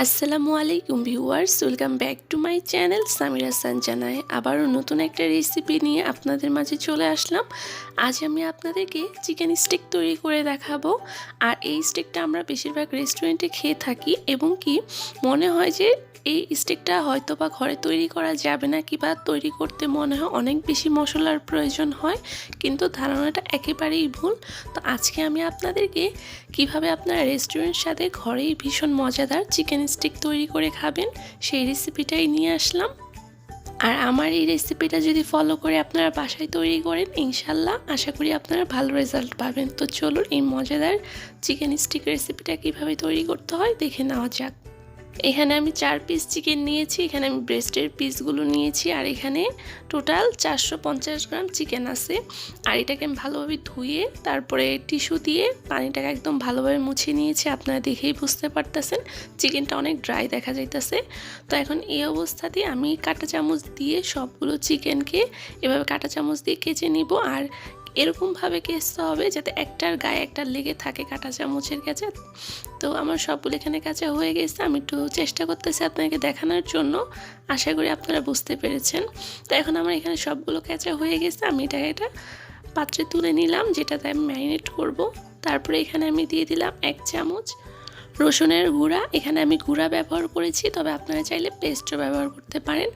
আসসালামু আলাইকুম viewers, welcome back to my channel Samira সঞ্জনায়। আবারও নতুন একটা রেসিপি নিয়ে আপনাদের মাঝে চলে আসলাম। আজ আমি আপনাদেরকে চিকেন স্টিক তৈরি করে দেখাবো। আর এই স্টিকটা আমরা বেশিরভাগ রেস্টুরেন্টে খেয়ে থাকি এবং কি মনে হয় যে এই স্টিকটা হয়তো বা ঘরে তৈরি করা যাবে না, কিংবা তৈরি করতে মনে হয় অনেক বেশি মশলার প্রয়োজন হয়, কিন্তু ধারণাটা একেবারেই ভুল। তো আজকে আমি আপনাদেরকে কিভাবে আপনারা রেস্টুরেন্টের সাথে ঘরেই ভীষণ মজাদার চিকেন স্টিক তৈরি করে খাবেন সেই রেসিপিটাই নিয়ে আসলাম। আর আমার এই রেসিপিটা যদি ফলো করে আপনারা বাসায় তৈরি করেন, ইনশাল্লাহ আশা করি আপনারা ভালো রেজাল্ট পাবেন। তো চলুন এই মজাদার চিকেন স্টিক রেসিপিটা কিভাবে তৈরি করতে হয় দেখে নেওয়া যাক। এখানে আমি 4 পিস চিকেন নিয়েছি, এখানে আমি ব্রেস্টের পিসগুলো নিয়েছি, আর এখানে টোটাল 450 গ্রাম চিকেন আছে। আর এটাকে আমি ভালোভাবে ধুয়ে তারপরে টিস্যু দিয়ে পানিটাকে একদম ভালোভাবে মুছে নিয়েছি। আপনারা দেখেই বুঝতে পারতেছেন চিকেনটা অনেক ড্রাই দেখা যাইতেছে। তো এখন এই অবস্থাতে আমি কাঁটা চামচ দিয়ে সবগুলো চিকেনকে এভাবে কাঁটা চামচ দিয়ে কেচে নিব। আর এরকমভাবে কেচতে হবে যাতে একটার গায়ে একটা লেগে থাকে কাঁটা চামচের কাছে। তো আমার সবগুলো এখানে কাঁচা হয়ে গেছে। আমি একটু চেষ্টা করতেছি আপনাকে দেখানোর জন্য, আশা করি আপনারা বুঝতে পেরেছেন। তো এখন আমার এখানে সবগুলো কাঁচা হয়ে গেছে। আমি এটা পাত্রে তুলে নিলাম, যেটাতে আমি ম্যারিনেট করব। তারপরে এখানে আমি দিয়ে দিলাম 1 চামচ রসুনের গুঁড়া। এখানে আমি গুঁড়া ব্যবহার করেছি, তবে আপনারা চাইলে পেস্টও ব্যবহার করতে পারেন।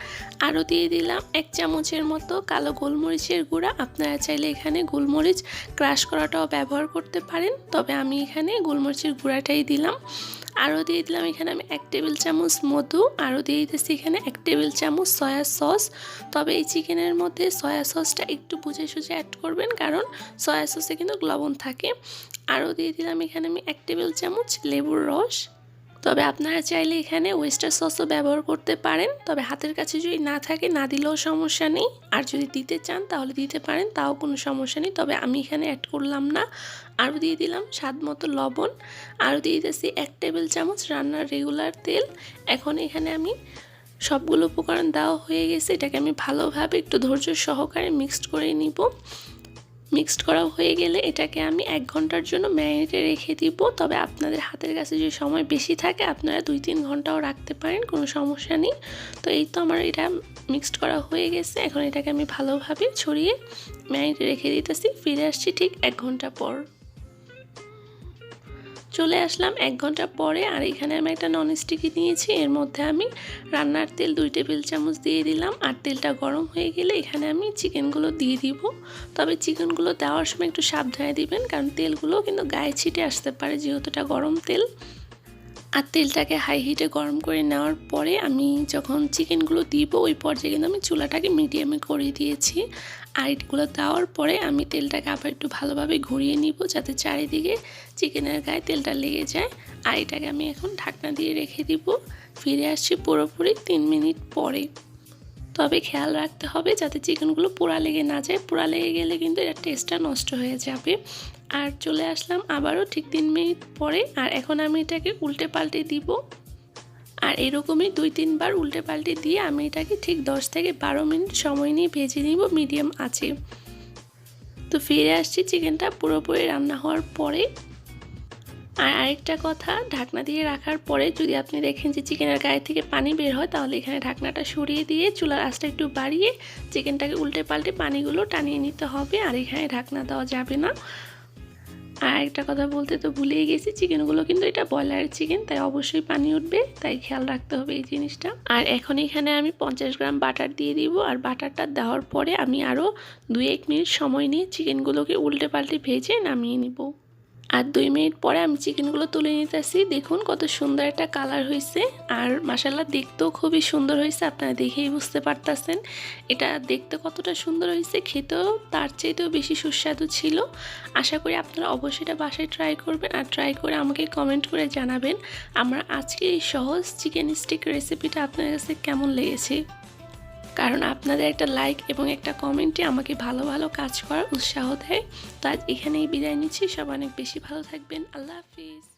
আরও দিয়ে দিলাম 1 চামচের মতো কালো গোলমরিচের গুঁড়া। আপনারা চাইলে এখানে গোলমরিচ ক্রাশ করাটাও ব্যবহার করতে পারেন, তবে আমি এখানে গোলমরিচের গুঁড়াটাই দিলাম। আরও দিয়ে দিলাম এখানে আমি 1 টেবিল চামচ মধু। আরও দিয়ে দিতেছি এখানে 1 টেবিল চামচ সয়া সস। তবে এই চিকেনের মধ্যে সয়া সসটা একটু বুঝে সুঝে অ্যাড করবেন, কারণ সয়া সসে কিন্তু লবণ থাকে। আরও দিয়ে দিলাম এখানে আমি 1 টেবিল চামচ লেবুর রস। তবে আপনারা চাইলে এখানে ওয়েস্টার সসও ব্যবহার করতে পারেন, তবে হাতের কাছে যদি না থাকে না দিলেও সমস্যা নেই। আর যদি দিতে চান তাহলে দিতে পারেন, তাও কোনো সমস্যা নেই, তবে আমি এখানে অ্যাড করলাম না। আরও দিয়ে দিলাম স্বাদ মতো লবণ। আরও দিয়ে দিয়েছি 1 টেবিল চামচ রান্নার রেগুলার তেল। এখন এখানে আমি সবগুলো উপকরণ দেওয়া হয়ে গেছে, এটাকে আমি ভালোভাবে একটু ধৈর্য সহকারে মিক্সড করে নিব। মিক্সড করা হয়ে গেলে এটাকে আমি 1 ঘন্টার জন্য ম্যারিনেটে রেখে দিব। তবে আপনাদের হাতের কাছে যদি সময় বেশি থাকে আপনারা 2-3 ঘন্টাও রাখতে পারেন, কোনো সমস্যা নেই। তো এই তো আমার এটা মিক্সড করা হয়ে গেছে। এখন এটাকে আমি ভালোভাবে ছড়িয়ে ম্যারিনেটে রেখে দিতেছি। ফিরে আসছি ঠিক 1 ঘন্টা পর। চলে আসলাম 1 ঘন্টা পরে। আর এখানে আমি একটা ননস্টিকি নিয়েছি, এর মধ্যে আমি রান্নার তেল 2 টেবিল চামচ দিয়ে দিলাম। আর তেলটা গরম হয়ে গেলে এখানে আমি চিকেনগুলো দিয়ে দিব। তবে চিকেনগুলো দেওয়ার সময় একটু সাবধানে দিবেন, কারণ তেলগুলো কিন্তু গায়ে ছিটে আসতে পারে, যেহেতু এটা গরম তেল। আর তেলটাকে হাই হিটে গরম করে নেওয়ার পরে আমি যখন চিকেনগুলো দিব ওই পর্যায়ে কিন্তু আমি চুলাটাকে মিডিয়ামে করে দিয়েছি। আর এগুলো দেওয়ার পরে আমি তেলটাকে আবার একটু ভালোভাবে ঘুরিয়ে নিব, যাতে চারিদিকে চিকেনের গায়ে তেলটা লেগে যায়। আর এটাকে আমি এখন ঢাকনা দিয়ে রেখে দিব। ফিরে আসছি পুরোপুরি 3 মিনিট পরে। তবে খেয়াল রাখতে হবে যাতে চিকেনগুলো পোড়া লেগে না যায়, পোড়া লেগে গেলে কিন্তু এর টেস্টটা নষ্ট হয়ে যাবে। আর চলে আসলাম আবারও ঠিক 3 মিনিট পরে। আর এখন আমি এটাকে উল্টে পাল্টে দিব। আর এরকমই 2-3 বার উল্টে পাল্টে দিয়ে আমি এটাকে ঠিক 10 থেকে 12 মিনিট সময় নিয়ে ভেজে নিব মিডিয়াম আঁচে। তো ফিরে আসছি চিকেনটা পুরোপুরি রান্না হওয়ার পরে। আর আরেকটা কথা, ঢাকনা দিয়ে রাখার পরে যদি আপনি দেখেন যে চিকেনের গায়ে থেকে পানি বের হয়, তাহলে এখানে ঢাকনাটা সরিয়ে দিয়ে চুলার আঁচটা একটু বাড়িয়ে চিকেনটাকে উল্টে পাল্টে পানিগুলো টানিয়ে নিতে হবে। আর এখানে ঢাকনা দেওয়া যাবে না। আর একটা কথা বলতে তো ভুলেই গেছি, চিকেনগুলো কিন্তু এটা ব্রয়লারের চিকেন, তাই অবশ্যই পানি উঠবে, তাই খেয়াল রাখতে হবে এই জিনিসটা। আর এখন এখানে আমি 50 গ্রাম বাটার দিয়ে দিব। আর বাটারটা দেওয়ার পরে আমি আরও 2-1 মিনিট সময় নিয়ে চিকেনগুলোকে উল্টে পাল্টে ভেজে নামিয়ে নিব। আর 2 মিনিট পরে আমি চিকেনগুলো তুলে নিতেছি। দেখুন কত সুন্দর একটা কালার হয়েছে, আর মাশাআল্লাহ দেখতেও খুবই সুন্দর হয়েছে। আপনারা দেখেই বুঝতে পারতেছেন এটা দেখতে কতটা সুন্দর হয়েছে, খেতেও তার চাইতেও বেশি সুস্বাদু ছিল। আশা করি আপনারা অবশ্যই এটা বাসায় ট্রাই করবেন, আর ট্রাই করে আমাকে কমেন্ট করে জানাবেন আমার আজকে এই সহজ চিকেন স্টিক রেসিপিটা আপনার কাছে কেমন লেগেছে। কারণ আপনাদের একটা লাইক এবং একটা কমেন্টে আমাকে ভালো ভালো কাজ করার উৎসাহ দেয়। তো আজ এখানেই বিদায় নিচ্ছি। সবাই অনেক বেশি ভালো থাকবেন। আল্লাহ হাফিজ।